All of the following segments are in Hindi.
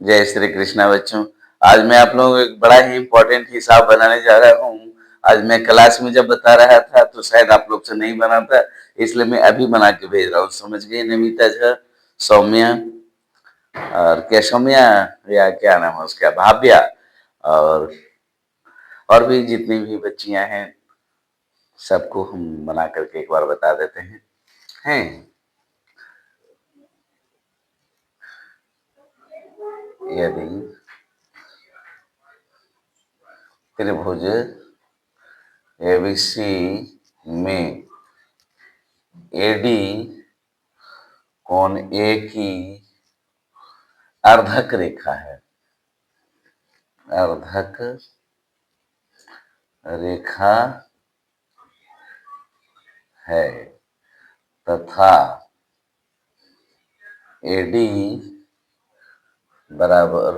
जय श्री कृष्णा बच्चों। आज मैं आप लोगों को एक बड़ा ही इम्पोर्टेंट हिसाब बनाने जा रहा हूँ। आज मैं क्लास में जब बता रहा था तो शायद आप लोग से नहीं बना था, इसलिए मैं अभी बना के भेज रहा हूँ। समझ गए नमिता झा, सौम्या, और क्या सौम्या, या क्या नाम है उसका, भाव्या, और भी जितनी भी बच्चियां हैं सबको हम बना करके एक बार बता देते हैं। यदि त्रिभुज एबीसी में एडी कोण ए की अर्धक रेखा है, अर्धक रेखा है तथा एडी बराबर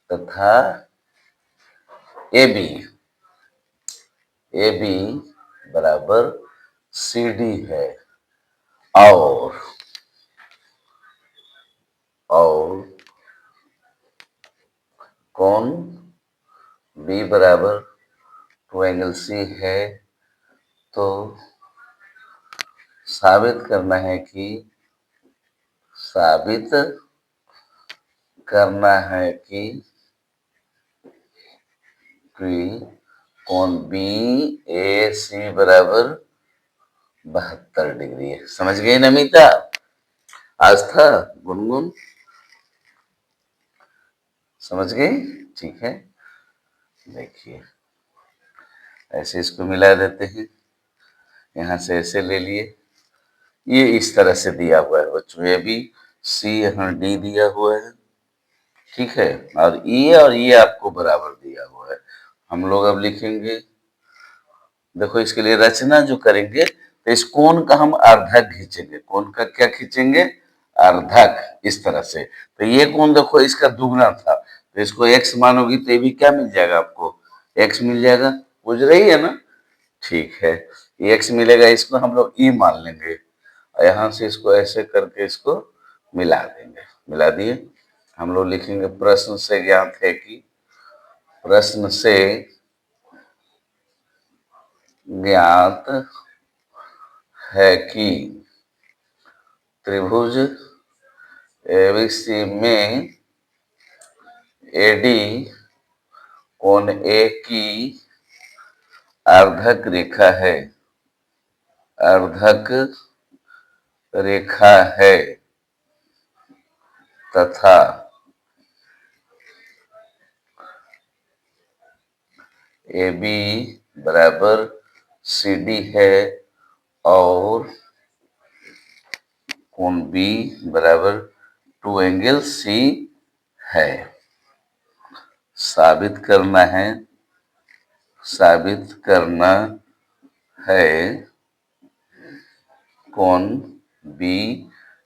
तथा एबी एबी बराबर सीडी है, और कोण बी बराबर 2 एंगल सी है, तो साबित करना है कि कोण बी ए सी बराबर 72 डिग्री है। समझ गए नमिता? आज था गुनगुन, समझ गए? ठीक है, देखिए ऐसे इसको मिला देते हैं, यहां से ऐसे ले लिए, ये इस तरह से दिया हुआ है बच्चों। ए बी सी, यहाँ डी दिया हुआ है, ठीक है, और ये आपको बराबर दिया हुआ है। हम लोग अब लिखेंगे, देखो इसके लिए रचना जो करेंगे तो इस कोण का हम अर्धक खींचेंगे। कोण का क्या खींचेंगे? अर्धक, इस तरह से। तो ये कोण देखो इसका दुगना था, तो इसको x मानोगी तो ये भी क्या मिल जाएगा आपको? x मिल जाएगा, बुझ रही है ना? ठीक है, ये x मिलेगा, इसको हम लोग e मान लेंगे, और यहां से इसको ऐसे करके इसको मिला देंगे। मिला दिए, हम लोग लिखेंगे प्रश्न से ज्ञात है कि, प्रश्न से ज्ञात है कि त्रिभुज एबीसी में एडी कोण ए की अर्धक रेखा है, अर्धक रेखा है तथा ए बी बराबर सी डी है, और कोण बी बराबर 2 एंगल सी है। साबित करना है कोण बी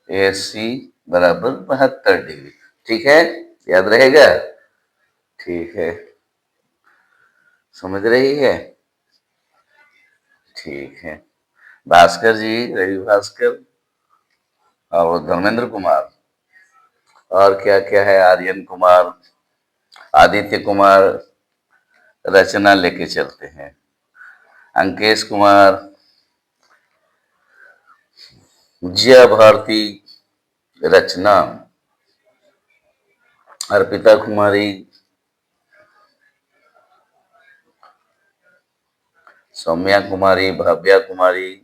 ए सी बराबर 72 डिग्री। ठीक है, याद रहेगा? ठीक है, समझ रही है? ठीक है, भास्कर जी, रवि भास्कर और धर्मेंद्र कुमार, और क्या क्या है, आर्यन कुमार, आदित्य कुमार, रचना लेके चलते हैं, अंकेश कुमार, जया भारती, रचना, अर्पिता कुमारी, सौम्या कुमारी, भव्या कुमारी,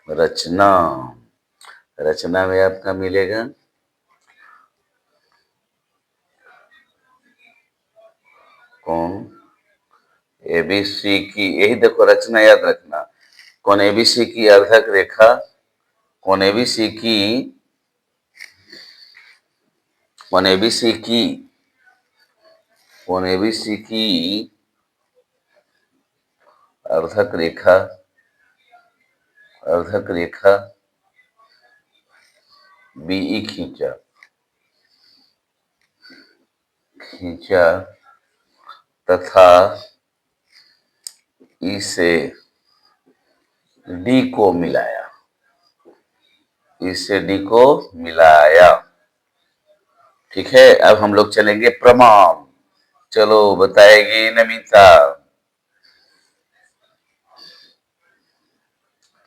रचना। रचना में आपका मिलेगा कौन एबीसी की, यही देखो रचना याद रखना, कौन एबीसी की अर्धक रेखा, कौन एबीसी की, कौन एबीसी की, कौन एबीसी की अर्धक रेखा, अर्धक रेखा बीई खींचा, खींचा तथा ई से डी को मिलाया, ई से डी को मिलाया, ठीक है, अब हम लोग चलेंगे प्रमाण। चलो बताएगी नमिता।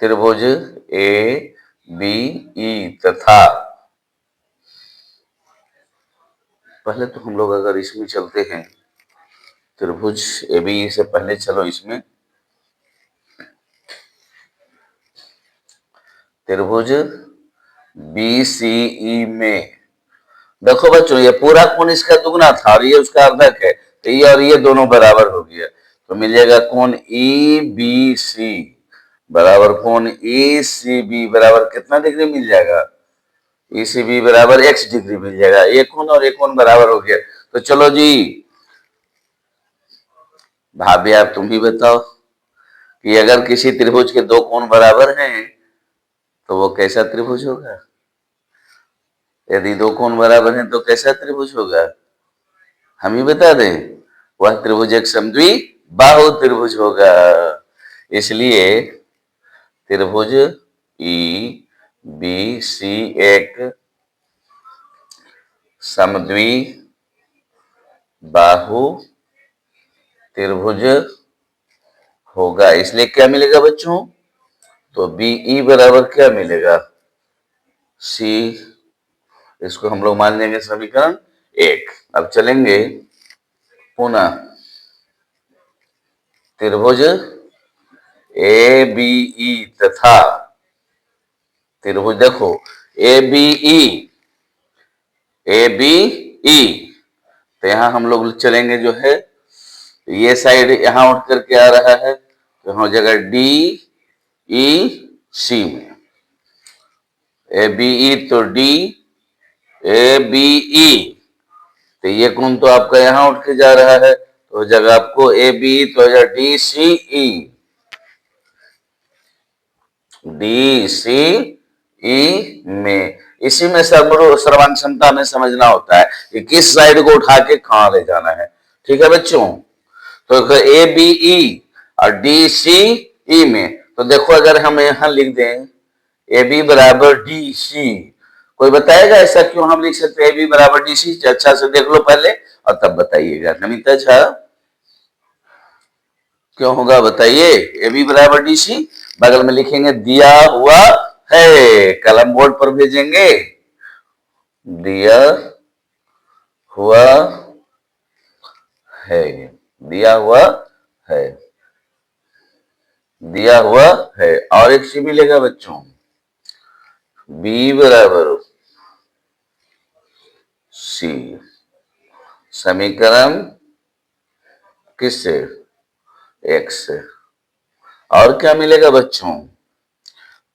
त्रिभुज ए बी ई तथा, पहले तो हम लोग अगर इसमें चलते हैं, त्रिभुज ए बी ई से पहले चलो इसमें त्रिभुज बी सी ई में, देखो बच्चों ये पूरा कोण इसका दुगना था और ये उसका अर्धक है, तो ये और ये दोनों बराबर हो गया, तो मिल जाएगा कोण ई बी सी बराबर कोण ई सी बी बराबर कितना डिग्री मिल जाएगा, ई सी बी बराबर x डिग्री मिल जाएगा। एक कोण और एक कोण बराबर हो गया। तो चलो जी भाभी आप तुम भी बताओ कि अगर किसी त्रिभुज के दो कोण बराबर हैं तो वो कैसा त्रिभुज होगा? यदि दो कोण बराबर हैं तो कैसा त्रिभुज होगा? हम ही बता दें, वह त्रिभुज एक समद्वि बाहु त्रिभुज होगा। इसलिए त्रिभुज ई बी सी एक समद्वि बाहु त्रिभुज होगा। इसलिए क्या मिलेगा बच्चों? तो बीई बराबर क्या मिलेगा? सी, इसको हम लोग मान लेंगे समीकरण 1। अब चलेंगे पुनः त्रिभुज ए बी ई तथा त्रिभुज, देखो A B E, A B E, तो यहां हम लोग चलेंगे जो है ये साइड यहां उठ करके आ रहा है, तो हो जाएगा डी ई सी में, ए बी ई तो डी ए बी ई, तो ये कोण तो आपका यहां उठ के जा रहा है, तो जगह आपको ए बी तो हो जाएगा डी सी ई, डी सी ई में। इसी में सर्वांग क्षमता में समझना होता है कि किस साइड को उठा के कहां ले जाना है। ठीक है बच्चों, तो ए बी ई और डी सी ई में, तो देखो अगर हम यहां लिख दें ए बी बराबर डी सी, कोई बताएगा ऐसा क्यों हम लिख सकते हैं ए बी बराबर डी सी? अच्छा से देख लो पहले और तब बताइएगा। नमिता झा क्यों होगा बताइए? ए बी बराबर डी सी, बगल में लिखेंगे दिया हुआ है, कलम बोर्ड पर भेजेंगे, दिया हुआ है, दिया हुआ है, दिया हुआ है। और एक सी मिलेगा बच्चों, बी बराबर सी, समीकरण किससे? एक्स से। और क्या मिलेगा बच्चों?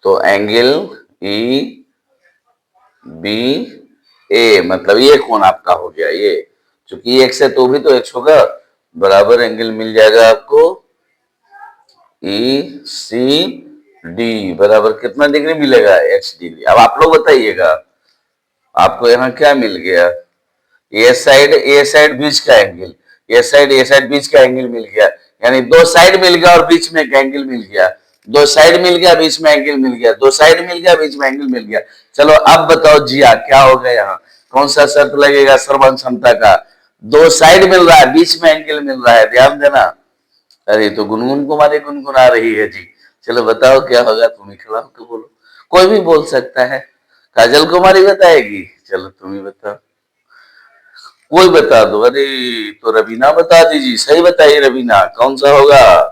तो एंगल ई बी ए, मतलब ये कोण आपका हो गया, ये चूंकि एक्स है तो भी तो एक्स होगा, बराबर एंगल मिल जाएगा आपको ई सी डी बराबर कितना डिग्री मिलेगा? X degree. अब आप लोग बताइएगा आपको यहाँ क्या मिल गया? ए साइड बीच का एंगल, ए साइड बीच का एंगल मिल गया, यानी दो साइड मिल गया और बीच में एक एंगल मिल गया, दो साइड मिल गया बीच में एंगल मिल गया, दो साइड मिल गया बीच में एंगल मिल गया। चलो अब बताओ जिया क्या होगा? यहाँ कौन सा शर्त लगेगा सर्वांग क्षमता का? दो साइड मिल रहा है, बीच में एंगल मिल रहा है, ध्यान देना। अरे तो गुनगुन कुमारी गुनगुना रही है जी। चलो बताओ क्या होगा? तुम ही खिलाओ तो बोलो, कोई भी बोल सकता है। काजल कुमारी बताएगी? चलो तुम ही बताओ, कोई बता दो। अरे तो रवीना बता दीजिए, सही बताइए रवीना, कौन सा होगा?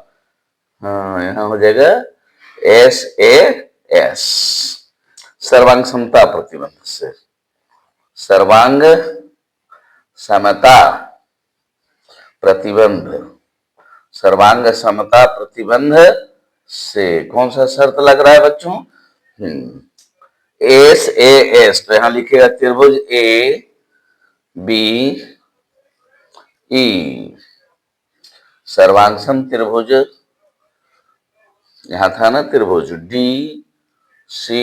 हाँ यहाँ हो जाएगा एस ए एस, सर्वांग समता प्रतिबंध से, सर्वांग समता प्रतिबंध, सर्वांग समता प्रतिबंध से कौन सा शर्त लग रहा है बच्चों? एस ए एस, तो यहां लिखेगा त्रिभुज ए बी ई, सर्वांगसम त्रिभुज, यहां था ना त्रिभुज डी सी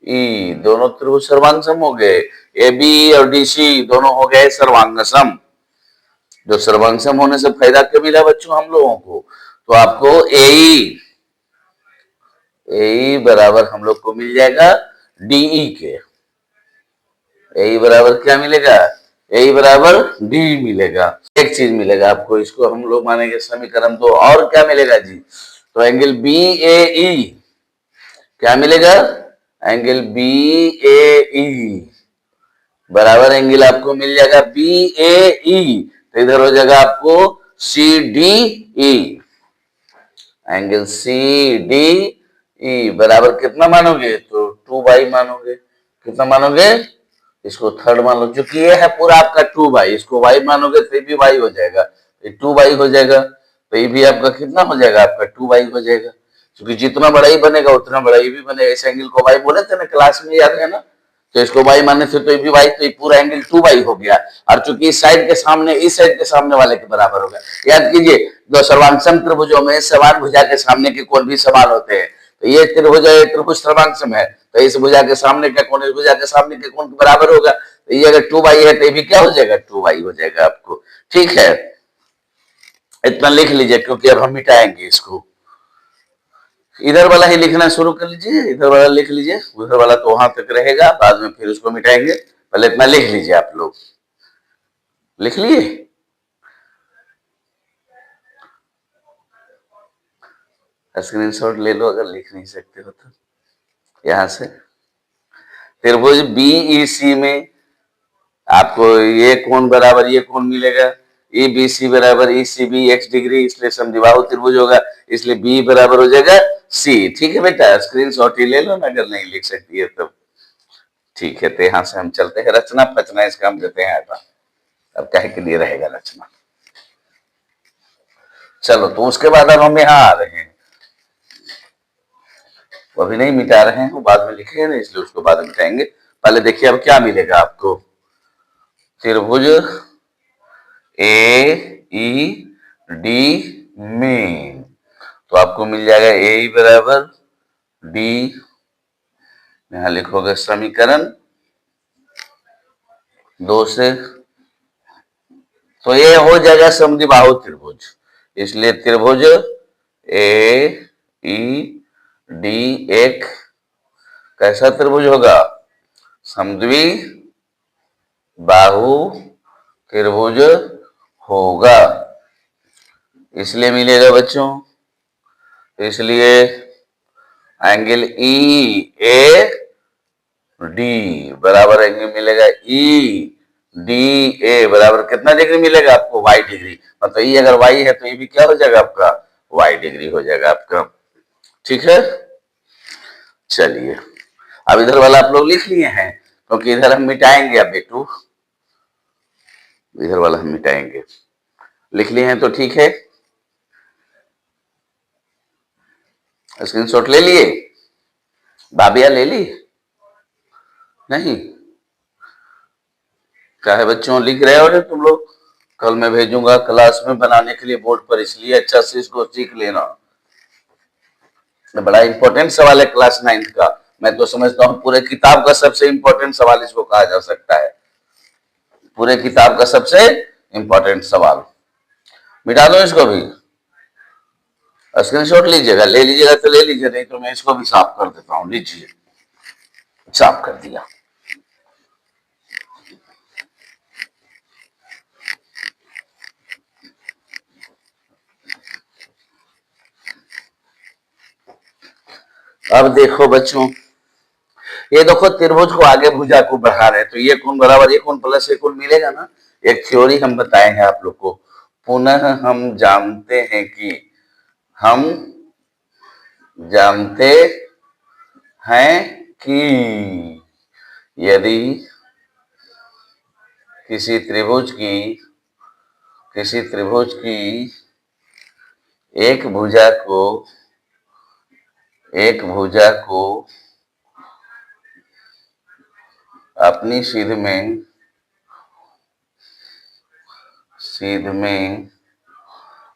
ई, दोनों त्रिभुज सर्वांगसम हो गए, ए बी और डी सी दोनों हो गए सर्वांगसम। जो सर्वांगसम होने से फायदा क्या मिला बच्चों हम लोगों को? तो आपको ए बराबर हम लोग को मिल जाएगा डीई के, ए बराबर क्या मिलेगा, ए बराबर डी मिलेगा। एक चीज मिलेगा आपको, इसको हम लोग मानेंगे समीकरण 2। और क्या मिलेगा जी, तो एंगल बी ए ई क्या मिलेगा, एंगल बी ए ई बराबर एंगल आपको मिल जाएगा बी ए ई, तो इधर हो जाएगा आपको C D E, angle C D E बराबर कितना मानोगे, तो 2 बाई मानोगे। कितना मानोगे, इसको थर्ड मान लो, क्योंकि ये है पूरा आपका 2 बाई, इसको वाई मानोगे तो ये भी वाई हो जाएगा, ये 2 बाई हो जाएगा, तो ये भी आपका कितना हो जाएगा, आपका 2 बाई हो जाएगा। क्योंकि जितना बड़ा ही बनेगा उतना बड़ा ही भी बनेगा। इस एंगल को वाई बोले थे ना क्लास में, याद है ना, तो इसको वाई मानने से तो ये भी वाई, तो ये पूरा एंगल 2 बाई हो गया। और चूंकि इस साइड के सामने इस साइड के सामने वाले के बराबर होगा। याद कीजिए, दो सर्वांगसम त्रिभुजों में समान भुजा के सामने के कोण भी समान होते हैं। तो ये त्रिभुज सर्वांगसम है, तो इस भुजा के सामने का कोण इस भुजा के सामने के कोण के बराबर होगा। तो ये अगर 2 बाई है तो ये भी क्या हो जाएगा, 2 बाई हो जाएगा आपको। ठीक है, इतना लिख लीजिए, क्योंकि अब हम मिटाएंगे इसको। इधर वाला ही लिखना शुरू कर लीजिए, इधर वाला लिख लीजिए, उधर वाला तो वहां तक रहेगा, बाद में फिर उसको मिटाएंगे। पहले इतना लिख लीजिए, आप लोग लिख लिए। स्क्रीनशॉट ले लो अगर लिख नहीं सकते हो तो। यहां से त्रिभुज बीईसी में आपको ये कोण बराबर ये कोण मिलेगा, ए बी सी बराबर ई सी बी एक्स डिग्री, इसलिए समद्विबाहु त्रिभुज होगा, इसलिए बी बराबर हो जाएगा सी। ठीक है बेटा, स्क्रीनशॉट ही ले लो ना अगर नहीं लिख सकती है तो। ठीक है, तो यहां से हम चलते हैं, रचना फचना इसका हम देते हैं आटा, अब कहे के लिए रहेगा रचना। चलो, तो उसके बाद अब हम यहाँ आ रहे हैं, वो अभी नहीं मिटा रहे हैं, वो बाद में लिखेंगे ना, इसलिए उसको बाद में मिटाएंगे। पहले देखिए अब क्या मिलेगा आपको, त्रिभुज ए ई डी में, तो आपको मिल जाएगा ए बराबर डी, यहां लिखोगे समीकरण 2 से, तो ये हो जाएगा समद्विबाहु त्रिभुज। इसलिए त्रिभुज ए ई डी एक कैसा त्रिभुज होगा, समद्वि बाहु त्रिभुज होगा। इसलिए मिलेगा बच्चों, इसलिए एंगल ई ए डी बराबर एंगल मिलेगा ई डी ए बराबर कितना डिग्री मिलेगा आपको, वाई डिग्री। मतलब ये अगर वाई है तो ये भी क्या हो जाएगा आपका, वाई डिग्री हो जाएगा आपका। ठीक है, चलिए अब इधर वाला आप लोग लिख लिए हैं, क्योंकि इधर हम मिटाएंगे अब बेटू, इधर वाला हम मिटाएंगे। लिख लिए हैं तो ठीक है, स्क्रीनशॉट ले लिए, बाबिया ले ली नहीं, क्या है बच्चों, लिख रहे हो ना तुम लोग, कल मैं भेजूंगा क्लास में बनाने के लिए बोर्ड पर, इसलिए अच्छा से इसको सीख लेना। बड़ा इंपॉर्टेंट सवाल है क्लास 9 का, मैं तो समझता हूँ पूरे किताब का सबसे इंपॉर्टेंट सवाल इसको कहा जा सकता है, पूरे किताब का सबसे इंपॉर्टेंट सवाल। मिटा दो इसको भी, स्क्रीनशॉट लीजिएगा, ले लीजिएगा तो ले लीजिए, नहीं तो मैं इसको भी साफ कर देता हूँ। लीजिए, साफ कर दिया। अब देखो बच्चों, ये देखो त्रिभुज को आगे भुजा को बढ़ा रहे हैं, तो ये कोण बराबर ये कोण प्लस ये कोण मिलेगा ना। एक थ्योरी हम बताए हैं आप लोग को, पुनः हम जानते हैं कि हम जानते हैं कि यदि किसी त्रिभुज की एक भुजा को अपनी सीध में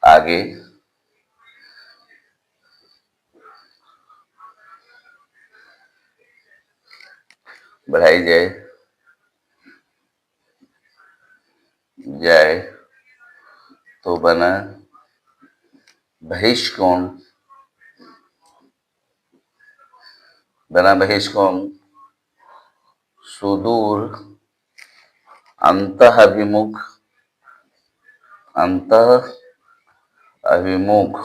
आगे बढ़ाई जाए तो बना बहिष्कोण सुदूर अंतः अभिमुख, अंतः अभिमुख,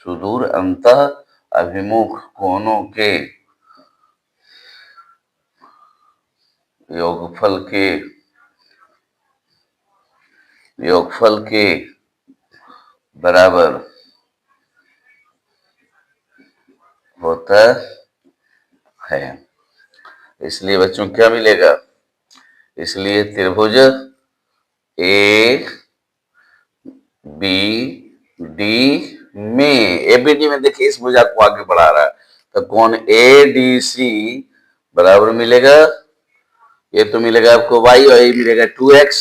सुदूर अंतः अभिमुख कोनों के योगफल के बराबर होता है। इसलिए बच्चों क्या मिलेगा, इसलिए त्रिभुज ए बी डी में, एबीडी में देखिए इस भुजा को आगे बढ़ा रहा है, तो कोण ए डी सी बराबर मिलेगा, ये तो मिलेगा आपको y और ये मिलेगा 2x,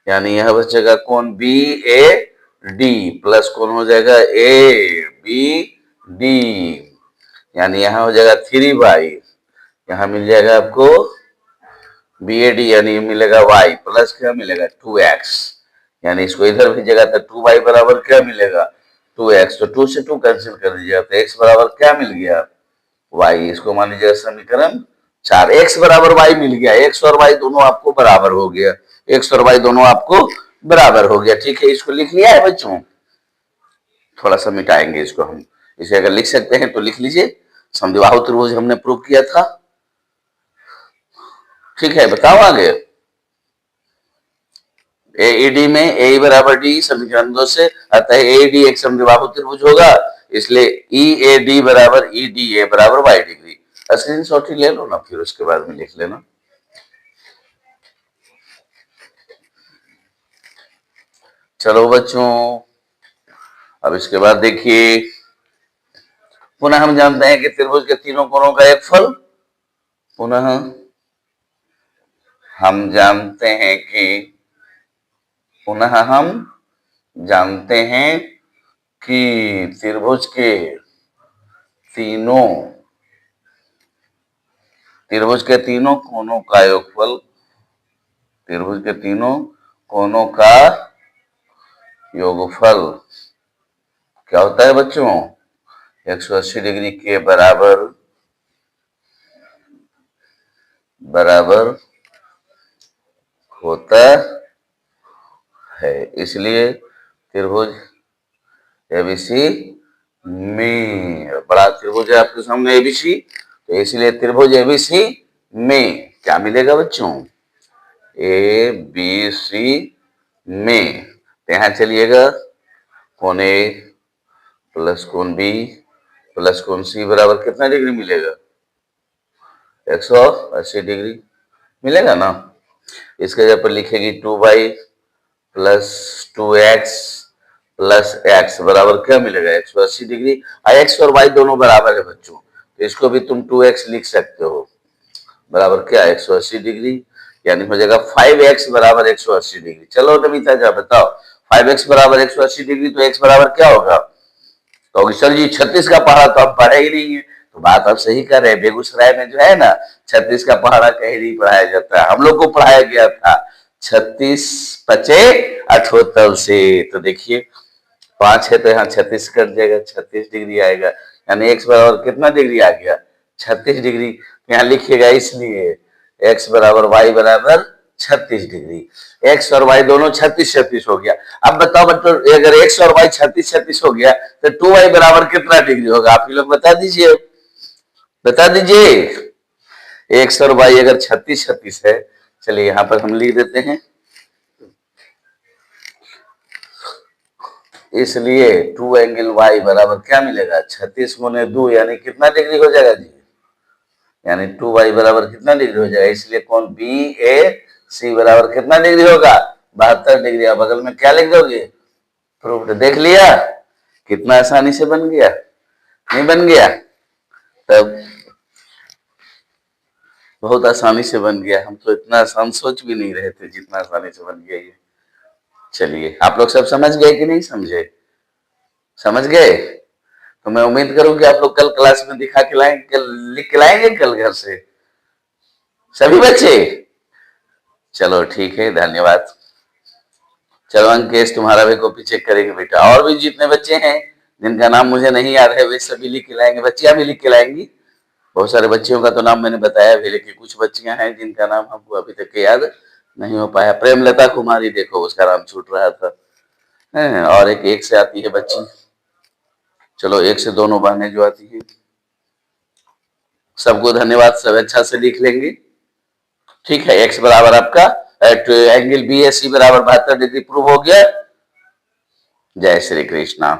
यानी यह बचेगा कोण बी ए डी प्लस कोण हो जाएगा ए बी डी, यानी यहां हो जाएगा 3y, यहां मिल जाएगा आपको बी ए डी, यानी मिलेगा y प्लस क्या मिलेगा 2x, यानी इसको इधर भेजेगा तो 2y बराबर क्या मिलेगा 2x, तो 2 से 2 कैंसिल कर दीजिएगा तो x बराबर क्या मिल गया y, इसको मान लीजिएगा समीकरण 4, x बराबर y मिल गया, x और y दोनों आपको बराबर हो गया, x और y दोनों आपको बराबर हो गया। ठीक है, इसको लिख लिया है बच्चों, थोड़ा सा मिटाएंगे इसको हम, इसे अगर लिख सकते हैं तो लिख लीजिए। समद्विबाहु त्रिभुज हमने प्रूव किया था। ठीक है, बताओ आगे। एईडी में ए बराबर डी समीकरण 2 से, अतः एडी एक समद्विबाहु त्रिभुज होगा, इसलिए ई ए डी बराबर ई डी ए बराबर वाई डिग्री। स्क्रीनशॉट ही ले लो ना, फिर उसके बाद में लिख लेना। चलो बच्चों, अब इसके बाद देखिए, पुनः हम जानते हैं कि त्रिभुज के तीनों कोणों का एक फल, पुनः हम जानते हैं कि त्रिभुज के तीनों कोणों का योगफल, त्रिभुज के तीनों कोणों का योगफल क्या होता है बच्चों, 180 डिग्री के बराबर होता है। इसलिए त्रिभुज एबीसी में, बड़ा त्रिभुज है आपके सामने एबीसी, तो इसलिए त्रिभुज एबीसी में क्या मिलेगा बच्चों, ए बी सी में, तो यहां चलिएगा कोण ए प्लस कोण बी प्लस कोण सी बराबर कितना डिग्री मिलेगा, 180 डिग्री मिलेगा ना। इसके जगह पर लिखेगी 2y plus 2x plus x बराबर क्या मिलेगा 180 डिग्री, x और y दोनों बराबर है बच्चों, तो इसको भी तुम 2x लिख सकते हो, बराबर क्या 180 डिग्री, यानी हो जाएगा 5x बराबर 180 डिग्री। चलो नमिता जा बताओ, 5x बराबर 180 डिग्री, तो x बराबर क्या होगा, तो सर जी 36 का पहाड़ा तो आप पढ़े ही नहीं है, तो बात आप सही कर रहे हैं, बेगूसराय में जो है ना 36 का पहाड़ा कहीं नहीं पढ़ाया जाता है, हम लोग को पढ़ाया गया था 36 पचे 78 से, तो देखिए 5 है तो यहाँ 36 कट जाएगा, 36 डिग्री आएगा, यानी x बराबर कितना डिग्री आ गया 36 डिग्री, यहाँ लिखिएगा इसलिए x बराबर y बराबर 36 डिग्री, x और y दोनों 36 हो गया। अब बताओ बच्चों, अगर x और y 36 हो गया तो 2y बराबर कितना डिग्री होगा, आप लोग बता दीजिए, x और y अगर 36 है, चलिए यहां पर हम लिख देते हैं, इसलिए 2 एंगल y बराबर क्या मिलेगा 36 गुने 2, यानी कितना डिग्री हो जाएगा जी, यानी 2y बराबर कितना डिग्री हो जाएगा, इसलिए कोण बी ए सी बराबर कितना डिग्री होगा 72 डिग्री। अब बगल में क्या लिख दोगे, प्रूफ, देख लिया कितना आसानी से बन गया, नहीं बन गया, तब बहुत आसानी से बन गया, हम तो इतना आसान सोच भी नहीं रहे थे जितना आसानी से बन गया ये। चलिए आप लोग सब समझ गए कि नहीं समझे, समझ गए, तो मैं उम्मीद करूं कि आप लोग कल क्लास में दिखा के लाएंगे, कल लिख के लाएंगे कल घर से सभी बच्चे। चलो ठीक है, धन्यवाद। चलो अंकेश तुम्हारा भी कॉपी चेक करेंगे बेटा, और भी जितने बच्चे हैं जिनका नाम मुझे नहीं याद है वे सभी लिख के लाएंगे, बच्चियां भी लिख के लाएंगी। बहुत सारे बच्चियों का तो नाम मैंने बताया भी, लेकिन कुछ बच्चियां हैं जिनका नाम हमको अभी तक याद नहीं हो पाया। प्रेमलता कुमारी, देखो उसका नाम छूट रहा था। और एक एक से आती है बच्ची, चलो एक से दोनों बहनें जो आती हैं। सबको धन्यवाद, सब अच्छा से लिख लेंगे। ठीक है, x बराबर आपका एंगल BAC बराबर 72 डिग्री प्रूव हो गया। जय श्री कृष्णा।